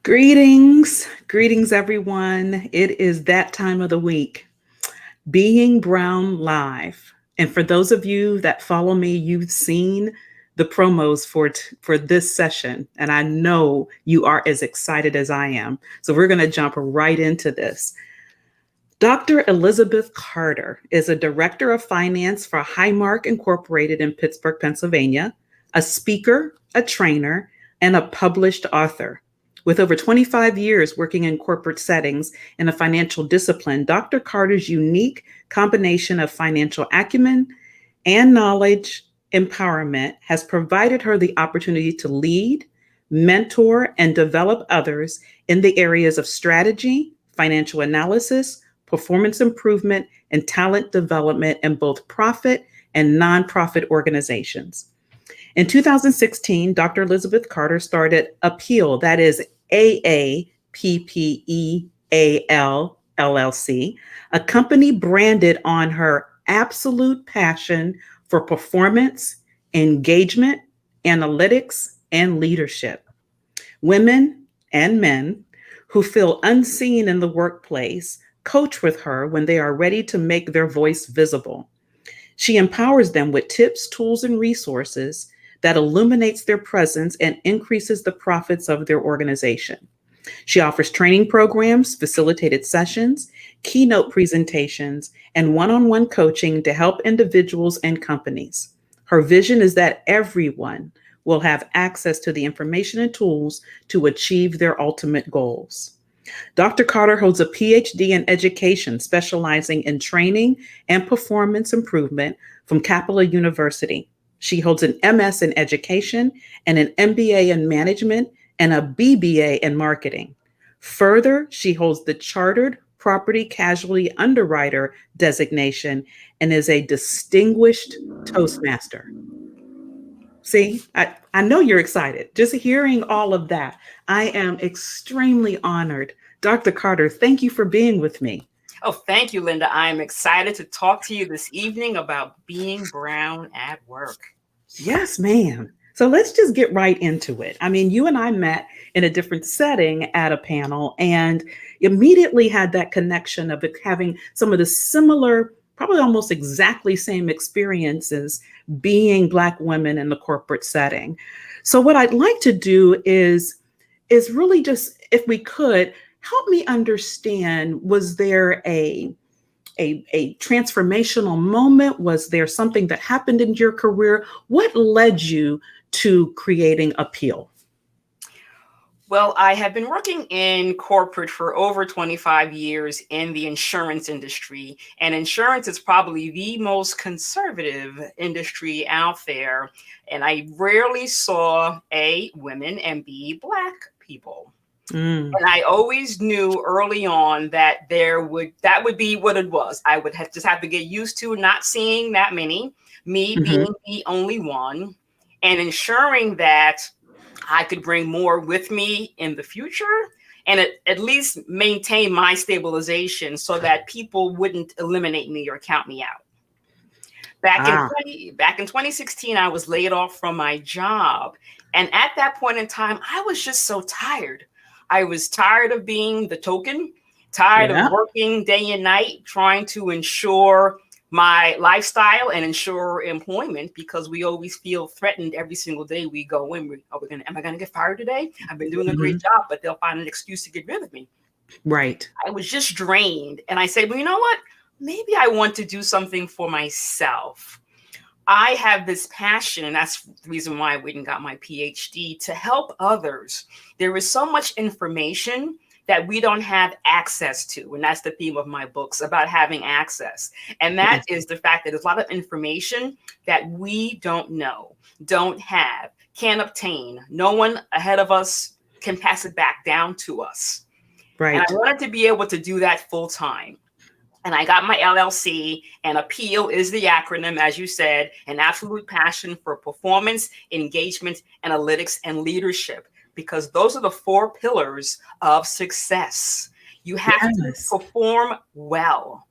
Greetings, everyone. It is that time of the week, Being Brown Live. And for those of you that follow me, you've seen the promos for this session, and I know you are as excited as I am. So we're going to jump right into this. Dr. Elizabeth Carter is a director of finance for Highmark Incorporated in Pittsburgh, Pennsylvania, a speaker, a trainer, and a published author. With over 25 years working in corporate settings in a financial discipline, Dr. Carter's unique combination of financial acumen and knowledge empowerment has provided her the opportunity to lead, mentor, and develop others in the areas of strategy, financial analysis, performance improvement, and talent development in both profit and nonprofit organizations. In 2016, Dr. Elizabeth Carter started A.P.E.A.L, that is A.A.P.E.A.L LLC, a company branded on her absolute passion for performance, engagement, analytics, and leadership. Women and men who feel unseen in the workplace coach with her when they are ready to make their voice visible. She empowers them with tips, tools, and resources that illuminates their presence and increases the profits of their organization. She offers training programs, facilitated sessions, keynote presentations, and one on one coaching to help individuals and companies. Her vision is that everyone will have access to the information and tools to achieve their ultimate goals. Dr. Carter holds a PhD in education, specializing in training and performance improvement from Capella University. She holds an MS in education and an MBA in management and a BBA in marketing. Further, she holds the Chartered Property Casualty Underwriter designation and is a distinguished Toastmaster. See, I know you're excited. Just hearing all of that, I am extremely honored. Dr. Carter, thank you for being with me. Oh, thank you, Linda. I am excited to talk to you this evening about being brown at work. Yes, ma'am. So let's just get right into it. I mean, you and I met in a different setting at a panel and immediately had that connection of it having some of the similar, probably almost exactly same experiences being Black women in the corporate setting. So what I'd like to do is really just, if we could, help me understand, was there a transformational moment? Was there something that happened in your career? What led you to creating A.P.E.A.L? Well, I have been working in corporate for over 25 years in the insurance industry, and insurance is probably the most conservative industry out there. And I rarely saw A, women, and B, Black people. Mm, And I always knew early on that that would be what it was. I would just have to get used to not seeing that many, me mhm. being the only one, and ensuring that I could bring more with me in the future and at least maintain my stabilization so that people wouldn't eliminate me or count me out. Ah, Back in 2016, I was laid off from my job. And at that point in time, I was just so tired. I was tired of being the token, tired of yeah. working day and night, trying to ensure my lifestyle and ensure employment because we always feel threatened every single day we go in. Am I going to get fired today? I've been doing a great Mhm. job, but they'll find an excuse to get rid of me. Right. I was just drained. And I said, well, you know what? Maybe I want to do something for myself. I have this passion, and that's the reason why I went and got my PhD to help others. There is so much information that we don't have access to. And that's the theme of my books about having access. And that Yes. is the fact that there's a lot of information that we don't know, don't have, can't obtain. No one ahead of us can pass it back down to us. And I Right. wanted to be able to do that full time. And I got my LLC, and A.P.E.A.L is the acronym, as you said, an absolute passion for performance, engagement, analytics, and leadership, because those are the four pillars of success. You have to Yes. perform well.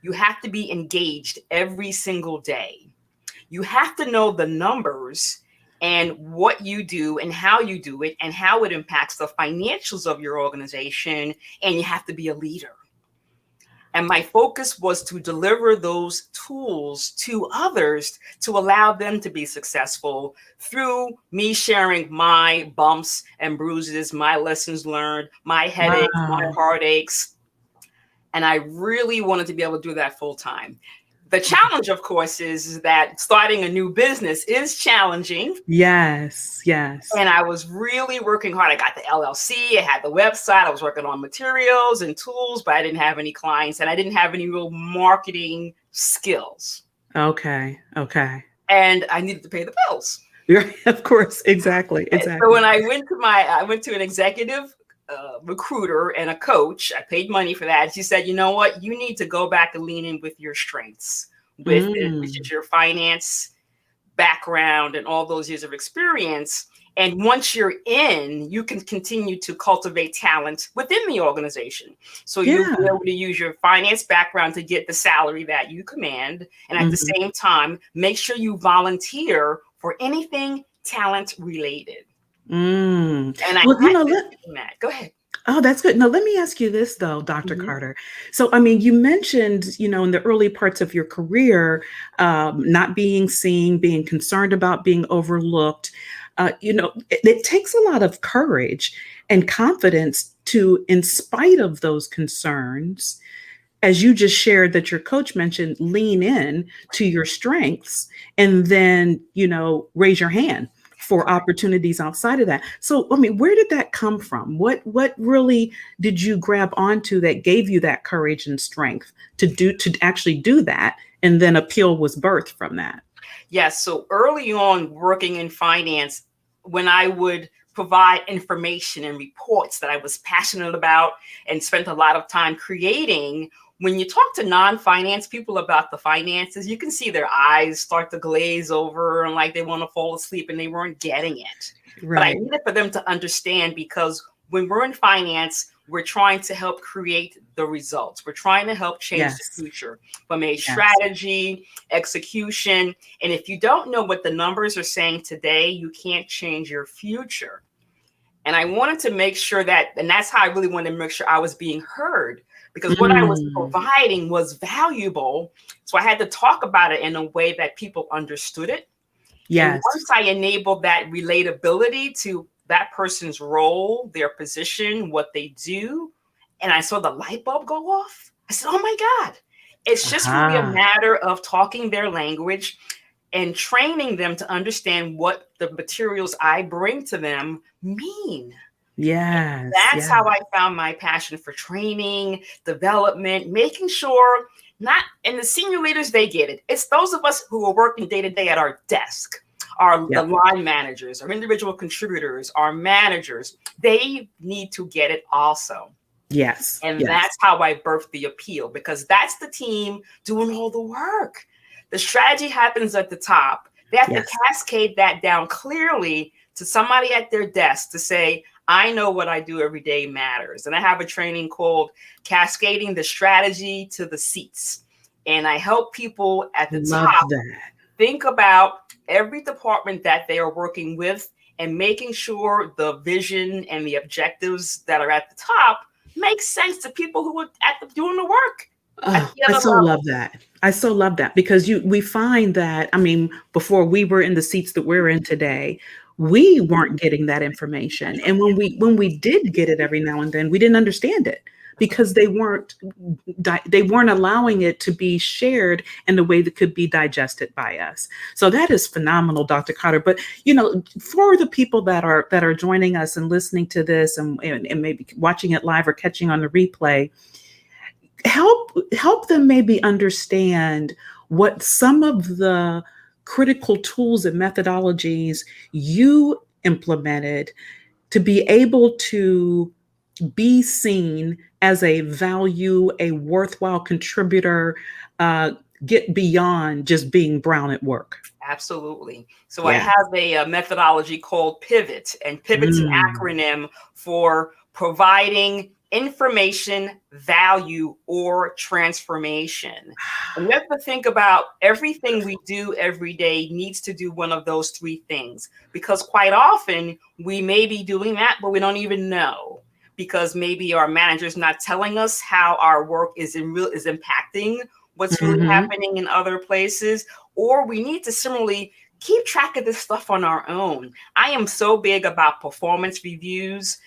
You have to be engaged every single day. You have to know the numbers, and what you do and how you do it and how it impacts the financials of your organization. And you have to be a leader. And my focus was to deliver those tools to others to allow them to be successful through me sharing my bumps and bruises, my lessons learned, my headaches, my Wow. heartaches. And I really wanted to be able to do that full time. The challenge, of course, is that starting a new business is challenging. Yes, yes. And I was really working hard. I got the LLC, I had the website, I was working on materials and tools, but I didn't have any clients and I didn't have any real marketing skills. Okay, okay. And I needed to pay the bills. Of course, exactly, So exactly. when I went to an executive recruiter and a coach. I paid money for that. She said, you know what? You need to go back and lean in with your strengths, with it, which is Mm. your finance background and all those years of experience. And once you're in, you can continue to cultivate talent within the organization. So you'll be Yeah. able to use your finance background to get the salary that you command. And at the Mhm. same time, make sure you volunteer for anything talent related. Mm. And I Well, had to do that. Go ahead. oh, that's good. Now, let me ask you this, though, Dr. Mhm. Carter. So, I mean, you mentioned, in the early parts of your career, not being seen, being concerned about being overlooked. It takes a lot of courage and confidence to, in spite of those concerns, as you just shared that your coach mentioned, lean in to your strengths and then, raise your hand for Correct. opportunities outside of that. So, I mean, where did that come from? What really did you grab onto that gave you that courage and strength to actually do that? And then A.P.E.A.L was birthed from that. Yes. So early on, working in finance, when I would provide information and reports that I was passionate about and spent a lot of time creating, when you talk to non-finance people about the finances, you can see their eyes start to glaze over and like they want to fall asleep and they weren't getting it. But I Right. needed for them to understand because when we're in finance, we're trying to help create the results. We're trying to help change the Yes. future from a Yes. strategy, execution. And if you don't know what the numbers are saying today, you can't change your future. And I wanted to make sure that, and that's how I really wanted to make sure I was being heard because what I was Mm. providing was valuable. So I had to talk about it in a way that people understood it. And Yes. once I enabled that relatability to that person's role, their position, what they do, and I saw the light bulb go off, I said, oh my God, it's just really a Aha. matter of talking their language and training them to understand what the materials I bring to them mean. Yes. That's Yes. how I found my passion for training, development, making sure not, and the senior leaders, they get it. It's those of us who are working day to day at our desk, the Yep. line managers, our individual contributors, our managers, they need to get it also. Yes. And Yes. that's how I birthed the Appeal because that's the team doing all the work. The strategy happens at the top. They have to Yes. cascade that down clearly to somebody at their desk to say, I know what I do every day matters. And I have a training called Cascading the Strategy to the Seats. And I help people at the Love top that. think about every department that they are working with and making sure the vision and the objectives that are at the top make sense to people who are doing the work at Oh, the I other so love level. that. I so love that because we find that, I mean, before we were in the seats that we're in today, we weren't getting that information. And when we did get it every now and then, we didn't understand it because they weren't allowing it to be shared in a way that could be digested by us. So that is phenomenal, Dr. Carter. But for the people that are joining us and listening to this and maybe watching it live or catching on the replay, help them maybe understand what some of the critical tools and methodologies you implemented to be able to be seen as a value, a worthwhile contributor, uh, get beyond just being brown at work. Absolutely. So I Yeah. have a methodology called Pivot, and Pivot's an Mm. acronym for providing information, value, or transformation. And you have to think about everything we do every day needs to do one of those three things, because quite often we may be doing that, but we don't even know, because maybe our manager's not telling us how our work is impacting what's really Mm-hmm. happening in other places, or we need to similarly keep track of this stuff on our own. I am so big about performance reviews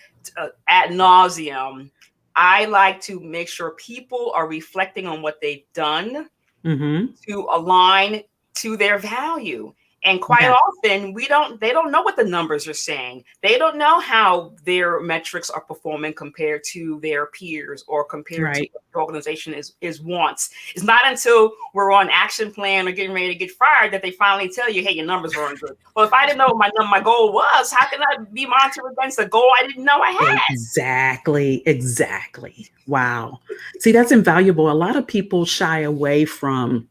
ad nauseum. I like to make sure people are reflecting on what they've done Mm-hmm. to align to their value. And quite Yeah. often they don't know what the numbers are saying. They don't know how their metrics are performing compared to their peers or compared to Right. what the organization is wants. It's not until we're on action plan or getting ready to get fired that they finally tell you, hey, your numbers weren't good. Well, if I didn't know what my goal was, how can I be monitored against a goal I didn't know I had? Exactly. Exactly. Wow. See, that's invaluable. A lot of people shy away from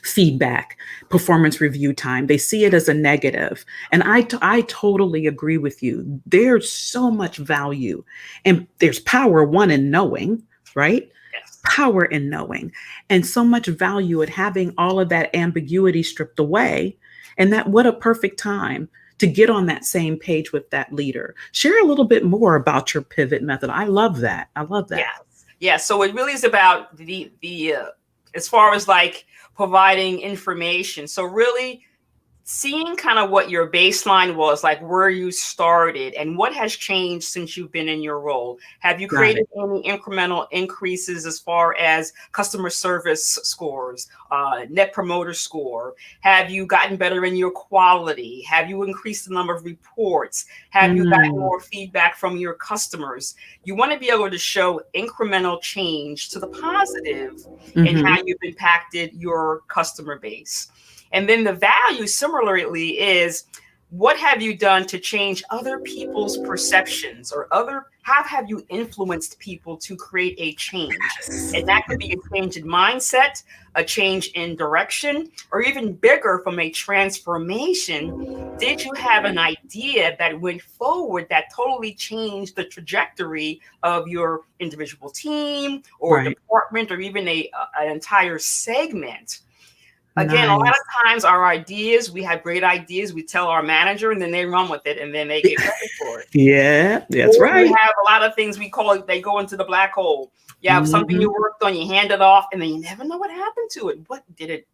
feedback, performance review time. They see it as a negative. And I totally agree with you. There's so much value, and there's power, one, in knowing, right? Yes. Power in knowing, and so much value at having all of that ambiguity stripped away. And that, what a perfect time to get on that same page with that leader. Share a little bit more about your pivot method. I love that. I love that. Yes. Yeah. So it really is about the as far as like providing information. So really seeing kind of what your baseline was, like where you started and what has changed since you've been in your role. Have you Got created it. any incremental increases as far as customer service scores, net promoter score? Have you gotten better in your quality? Have you increased the number of reports? Have you gotten Mm, more feedback from your customers? You want to be able to show incremental change to the positive in how mm-hmm. you've impacted your customer base. And then the value similarly is, what have you done to change other people's perceptions, or how have you influenced people to create a change? Yes. And that could be a change in mindset, a change in direction, or even bigger from a transformation. Did you have an idea that went forward that totally changed the trajectory of your individual team or Right. department, or even an entire segment? Again, a lot Nice. of times our ideas, we have great ideas, we tell our manager and then they run with it and then they get credit for it. Yeah, that's Or you right. have a lot of things we call it, they go into the black hole. You have something Hmm. you worked on, you hand it off, and then you never know what happened to it. What did it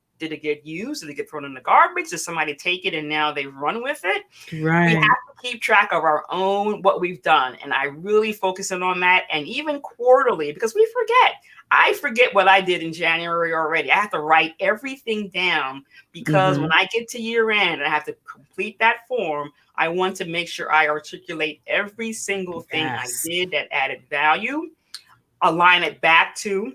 get used? Did it get thrown in the garbage? Did somebody take it and now they run with it? We have Right. to keep track of our own, what we've done. And I really focus in on that, and even quarterly, because we forget. I forget what I did in January already. I have to write everything down, because when Hmm. I get to year end and I have to complete that form, I want to make sure I articulate every single thing I Yes. did that added value, align it back to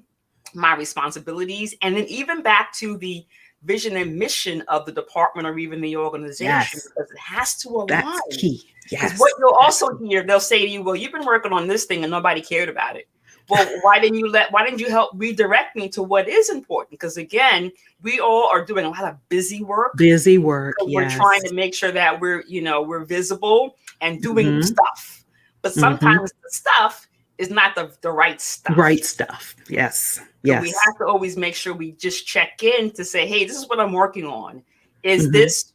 my responsibilities, and then even back to the vision and mission of the department or even the organization, Yes. because it has to align. That's key. Because what Yes. you'll That's also key. hear, they'll say to you, well, you've been working on this thing and nobody cared about it. Well, why didn't you help redirect me to what is important? Because again, we all are doing a lot of busy work Busy work. because we're trying Yes. to make sure that we're visible and doing Hmm. stuff. But Hmm. sometimes the stuff is not the right stuff. Right stuff. Yes. So we Yes. have to always make sure we just check in to say, hey, this is what I'm working on. Is Hmm. this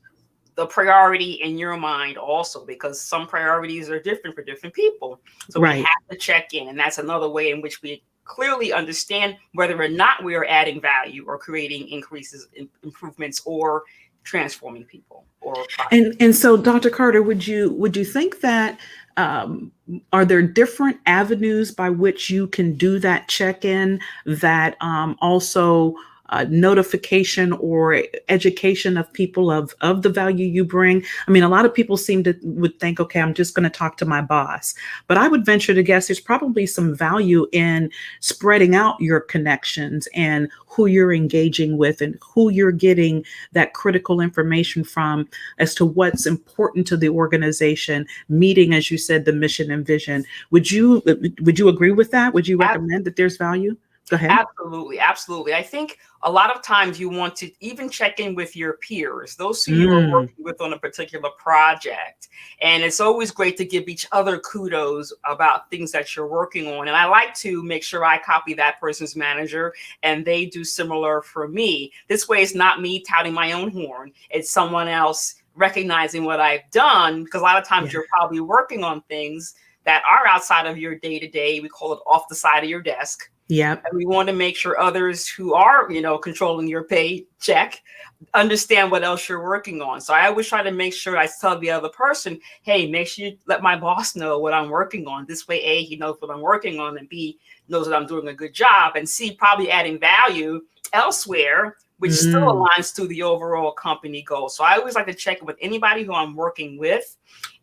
the priority in your mind also? Because some priorities are different for different people. So we Right. have to check in. And that's another way in which we clearly understand whether or not we are adding value or creating increases, improvements, or transforming people or process. And so, Dr. Carter, would you think that um, are there different avenues by which you can do that check in, that also notification or education of people of the value you bring? I mean, a lot of people seem to would think, okay, I'm just going to talk to my boss, but I would venture to guess there's probably some value in spreading out your connections and who you're engaging with and who you're getting that critical information from as to what's important to the organization, meeting, as you said, the mission and vision. Would you agree with that? Would you recommend that there's value? Go ahead. Absolutely, absolutely. I think a lot of times you want to even check in with your peers, those who you are Mm, working with on a particular project. And it's always great to give each other kudos about things that you're working on. And I like to make sure I copy that person's manager and they do similar for me. This way, it's not me touting my own horn, it's someone else recognizing what I've done. Because a lot of yeah. times you're probably working on things that are outside of your day to day. We call it off the side of your desk, Yep. and we want to make sure others who are, controlling your paycheck understand what else you're working on. So I always try to make sure I tell the other person, hey, make sure you let my boss know what I'm working on. This way, A, he knows what I'm working on, and B, knows that I'm doing a good job, and C, probably adding value elsewhere, which still Mm, aligns to the overall company goal. So I always like to check with anybody who I'm working with.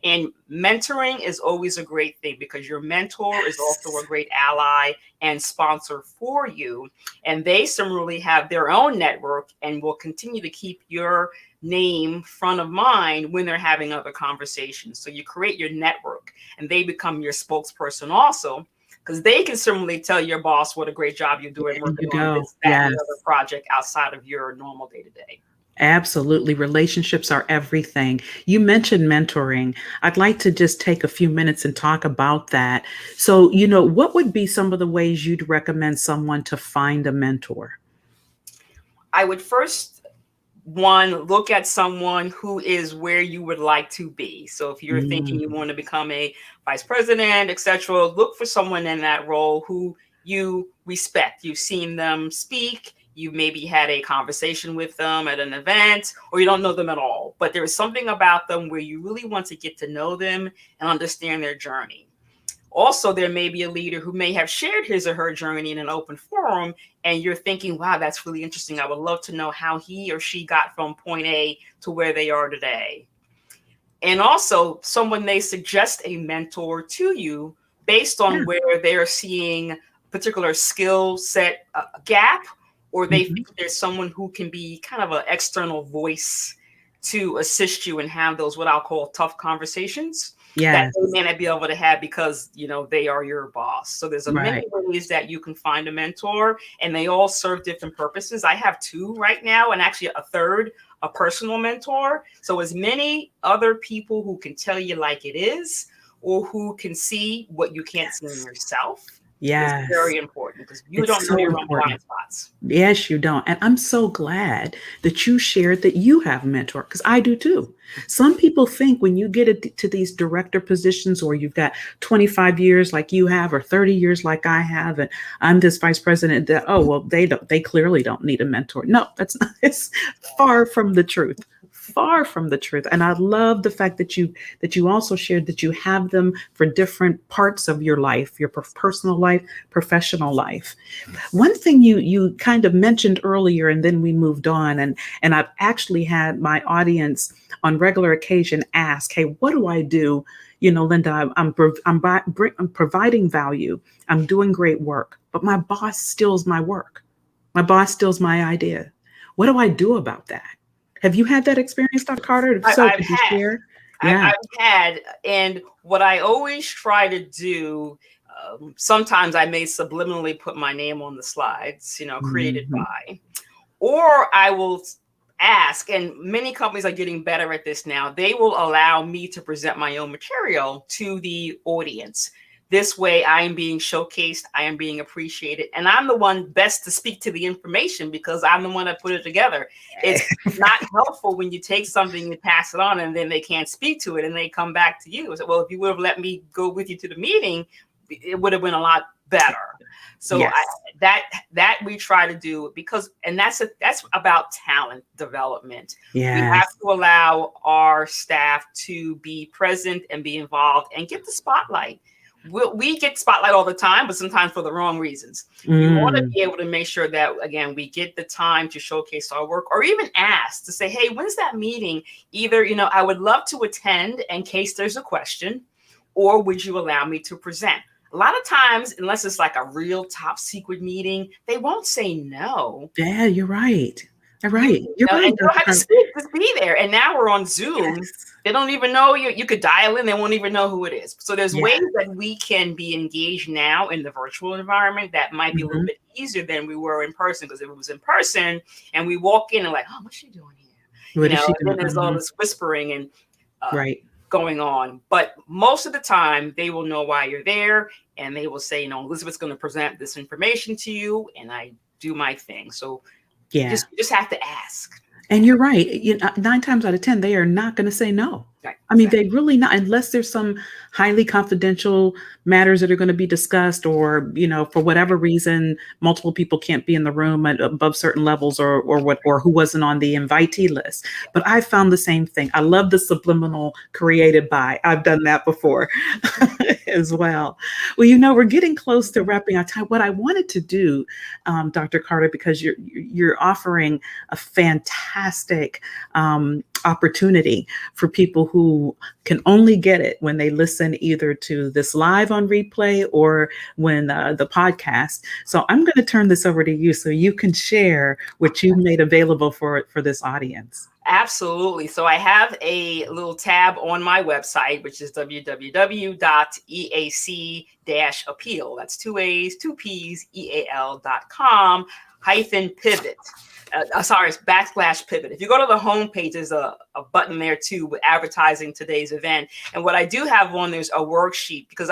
And mentoring is always a great thing because your mentor is also yes. a great ally and sponsor for you. And they similarly have their own network and will continue to keep your name front of mind when they're having other conversations. So you create your network and they become your spokesperson also, because they can certainly tell your boss what a great job you're doing There working you on go. this, that, and the other Yes. project outside of your normal day to day. Absolutely. Relationships are everything. You mentioned mentoring. I'd like to just take a few minutes and talk about that. So, what would be some of the ways you'd recommend someone to find a mentor? I would first one look at someone who is where you would like to be. So if you're thinking you Mm, want to become a vice president, etc., look for someone in that role who you respect. You've seen them speak, you maybe had a conversation with them at an event, or you don't know them at all, but there is something about them where you really want to get to know them and understand their journey. Also, there may be a leader who may have shared his or her journey in an open forum, and you're thinking, wow, that's really interesting. I would love to know how he or she got from point A to where they are today. And also, someone may suggest a mentor to you based yeah. on where they're seeing a particular skill set gap, or they Mhm. think there's someone who can be kind of an external voice to assist you and have those what I'll call tough conversations that they Yes. may not be able to have because they are your boss. So there's a many Right. ways that you can find a mentor, and they all serve different purposes. I have two right now, and actually a third, a personal mentor. So as many other people who can tell you like it is, or who can see what you can't see in Yes. yourself, is Yes. very important because you don't It's know so your own important. blind spots. Yes, you don't. And I'm so glad that you shared that you have a mentor because I do too. Some people think when you get to these director positions or you've got 25 years like you have or 30 years like I have, and I'm this vice president that, oh, well, they clearly don't need a mentor. No, that's not, it's far from the truth. Far from the truth. And I love the fact that you also shared that you have them for different parts of your life, your personal life, professional life. One thing you kind of mentioned earlier, and then we moved on, and I've actually had my audience on regular occasion ask, "Hey, what do I do? Linda, I'm providing value. I'm doing great work, but my boss steals my work. My boss steals my idea. What do I do about that?" Have you had that experience, Dr. Carter? If I, so, I've could you had, share? I've, Yeah. I've had, and what I always try to do, sometimes I may subliminally put my name on the slides, created Mhm. by, or I will ask, and many companies are getting better at this now. They will allow me to present my own material to the audience. This way, I am being showcased, I am being appreciated, and I'm the one best to speak to the information because I'm the one that put it together. It's not helpful when you take something and pass it on and then they can't speak to it and they come back to you. So, well, if you would have let me go with you to the meeting, it would have been a lot better. So Yes. that that we try to do, because and that's about talent development. We have Yes. to allow our staff to be present and be involved and get the spotlight. We get spotlight all the time, but sometimes for the wrong reasons. We want to Mm. be able to make sure that again we get the time to showcase our work, or even ask to say, "Hey, when's that meeting? Either I would love to attend in case there's a question, or would you allow me to present?" A lot of times, unless it's like a real top secret meeting, they won't say no. Yeah, you're right. Right. You're And right, you don't Dr. have to Carter. speak, just be there. And now we're on Zoom. Yes. They don't even know you. You could dial in, they won't even know who it is. So there's Yeah. ways that we can be engaged now in the virtual environment that might be a little Mhm. bit easier than we were in person. Because if it was in person and we walk in and like, oh, what's she doing here? What is she And then doing? there's all Mhm. this whispering and uh, Right. going on. But most of the time, they will know why you're there, and they will say, Elizabeth's going to present this information to you, and I do my thing. So Yeah. you just have to ask. And you're right. 9 times out of 10, they are not gonna say no. Right, I mean, exactly. they really not, unless there's some highly confidential matters that are gonna be discussed, or, for whatever reason, multiple people can't be in the room at above certain levels, or who wasn't on the invitee list. But I found the same thing. I love the subliminal created by. I've done that before as well. Well, we're getting close to wrapping our time. What I wanted to do, Dr. Carter, because you're offering a fantastic opportunity for people who can only get it when they listen either to this live on replay or when the podcast. So I'm going to turn this over to you so you can share what you've made available for this audience. Absolutely. So I have a little tab on my website, which is www.eac-appeal. That's two A's, two P's, EAL.com hyphen pivot. Sorry, it's /pivot. If you go to the homepage, there's a button there too with advertising today's event. And what I do have on there's a worksheet, because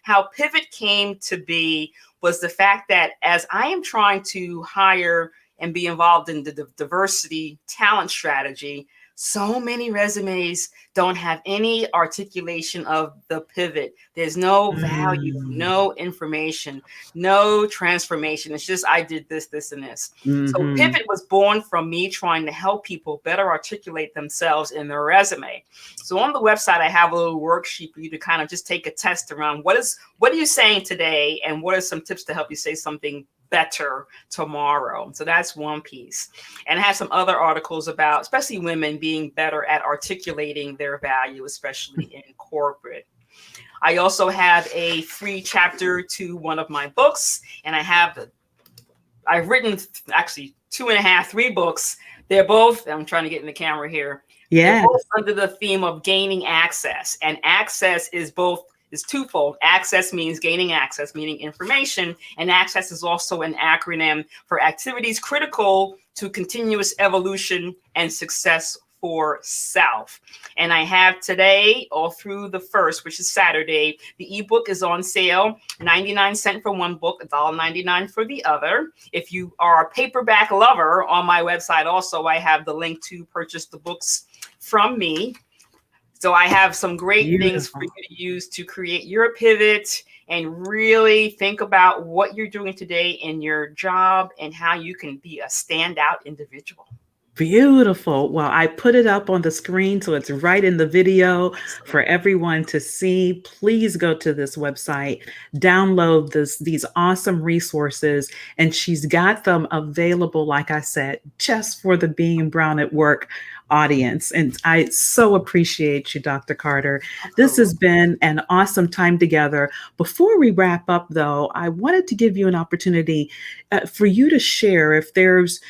how Pivot came to be was the fact that as I am trying to hire and be involved in the diversity talent strategy, so many resumes don't have any articulation of the pivot. There's no value, Mm. no information, no transformation. It's just, I did this, this, and this. So Mm-hmm. Pivot was born from me trying to help people better articulate themselves in their resume. So on the website, I have a little worksheet for you to kind of just take a test around what are you saying today, and what are some tips to help you say something better tomorrow. So that's one piece. And I have some other articles about, especially women being better at articulating their value, especially in corporate. I also have a free chapter to one of my books, and I've written actually 2.5, 3 books. They're both, I'm trying to get in the camera here. They're Yeah. both under the theme of gaining access. And access is twofold. Access means gaining access, meaning information. And access is also an acronym for activities critical to continuous evolution and success for self. And I have today, all through the 1st, which is Saturday, the ebook is on sale, 99 cents for one book, $1.99 for the other. If you are a paperback lover, on my website also, I have the link to purchase the books from me. So I have some great things for Beautiful. you to use to create your pivot and really think about what you're doing today in your job and how you can be a standout individual. Beautiful. Well, I put it up on the screen so it's right in the video for everyone to see. Please go to this website, download these awesome resources, and she's got them available, like I said, just for the Being Brown at Work audience. And I so appreciate you, Dr. Carter. This has been an awesome time together. Before we wrap up, though, I wanted to give you an opportunity for you to share if there's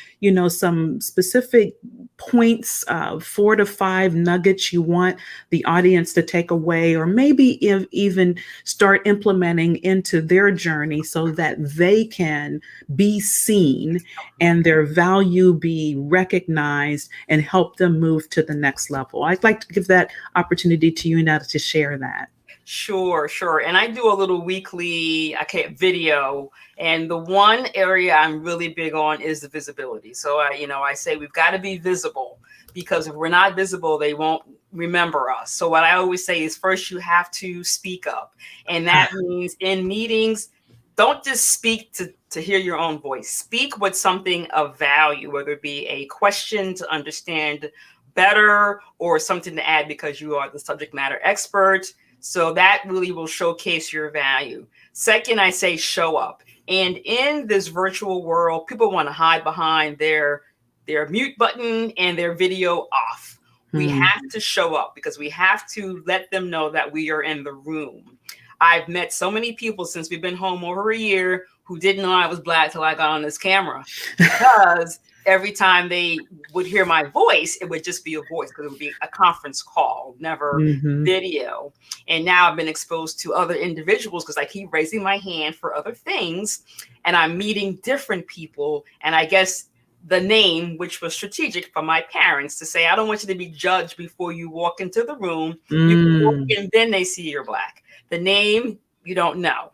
some specific points, 4 to 5 nuggets you want the audience to take away, or maybe even start implementing into their journey so that they can be seen and their value be recognized and help them move to the next level. I'd like to give that opportunity to you now to share that. Sure. And I do a little weekly video. And the one area I'm really big on is the visibility. So I say we've got to be visible, because if we're not visible, they won't remember us. So what I always say is, first you have to speak up. And that means in meetings, don't just speak to hear your own voice. Speak with something of value, whether it be a question to understand better or something to add because you are the subject matter expert. So that really will showcase your value. Second, I say show up. And in this virtual world, people want to hide behind their mute button and their video off. We have to show up, because we have to let them know that we are in the room. I've met so many people since we've been home over a year who didn't know I was Black till I got on this camera, because every time they would hear my voice, it would just be a voice because it would be a conference call, never Hmm. video. And now I've been exposed to other individuals because I keep raising my hand for other things, and I'm meeting different people. And I guess the name, which was strategic for my parents to say, I don't want you to be judged before you walk into the room. You can walk Mm. in, then they see you're Black. The name, you don't know.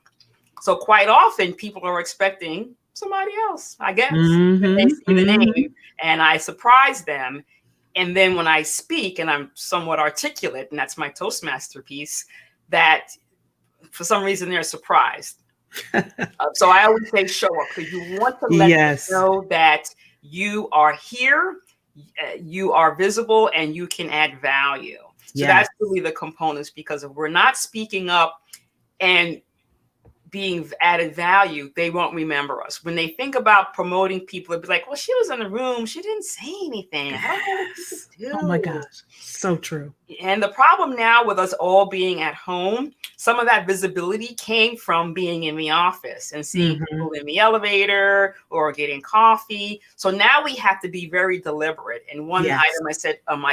So quite often people are expecting somebody else, I guess, when they Hmm. see the name, Hmm. and I surprise them. And then when I speak and I'm somewhat articulate, and that's my Toastmaster piece, that for some reason they're surprised. So I always say show up because you want to let them Yes. know that you are here, you are visible, and you can add value. So Yes. that's really the components, because if we're not speaking up and being added value, they won't remember us. When they think about promoting people, it'd be like, well, she was in the room. She didn't say anything. I don't know what she could Yes. Oh my do. gosh. So true. And the problem now with us all being at home, some of that visibility came from being in the office and seeing Hmm. people in the elevator or getting coffee. So now we have to be very deliberate. And one Yes. item I said on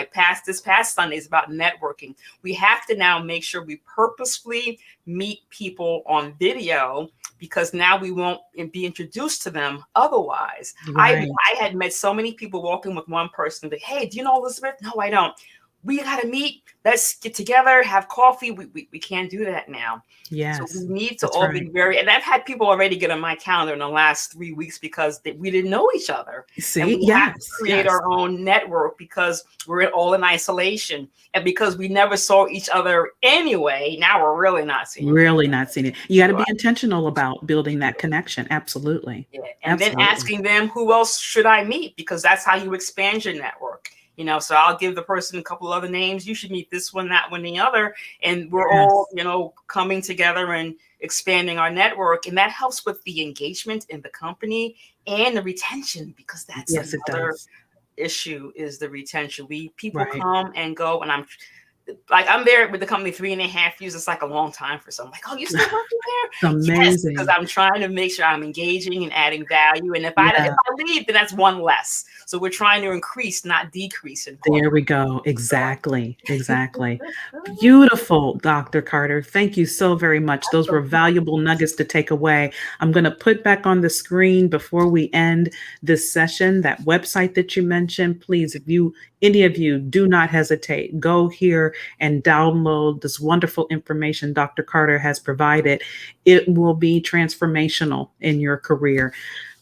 this past Sunday is about networking. We have to now make sure we purposefully meet people on video, because now we won't be introduced to them otherwise. Right. I had met so many people walking with one person, but hey, do you know Elizabeth? No, I don't. We got to meet. Let's get together, have coffee. We can't do that now. So we Yes. need to That's all right. be very, and I've had people already get on my calendar in the last 3 weeks because we didn't know each other. And See? we have to Yes. create Yes. our own network because we're all in isolation. And because we never saw each other anyway, now we're really not seeing each Really not seeing it. You got to other. be intentional about building that connection. Absolutely. Yeah. And then Absolutely. asking them, who else should I meet? Because that's how you expand your network. So I'll give the person a couple other names. You should meet this one, that one, the other. And we're all, Yes. coming together and expanding our network. And that helps with the engagement in the company and the retention, because that's Yes, it another does. issue, is the retention. People Right. come and go, and I'm there with the company 3.5 years. It's like a long time for someone. Like, oh, you still working there? Yes, because Amazing. I'm trying to make sure I'm engaging and adding value. And if Yeah. I leave, then that's one less. So we're trying to increase, not decrease in There corporate. we go. So Exactly. Exactly. Beautiful, Dr. Carter. Thank you so very much. Those were valuable nuggets to take away. I'm going to put back on the screen before we end this session that website that you mentioned. Please, if any of you, do not hesitate. Go here and download this wonderful information Dr. Carter has provided. It will be transformational in your career.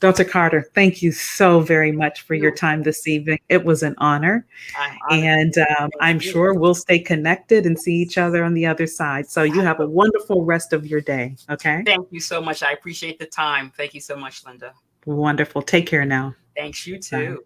Dr. Carter, thank you so very much for your you. time this evening. It was an honor. I'm honored. And Thank I'm you. sure we'll stay connected and see each other on the other side. So you have a wonderful rest of your day. Okay. Thank you so much. I appreciate the time. Thank you so much, Linda. Wonderful. Take care now. Thanks, you Bye. too.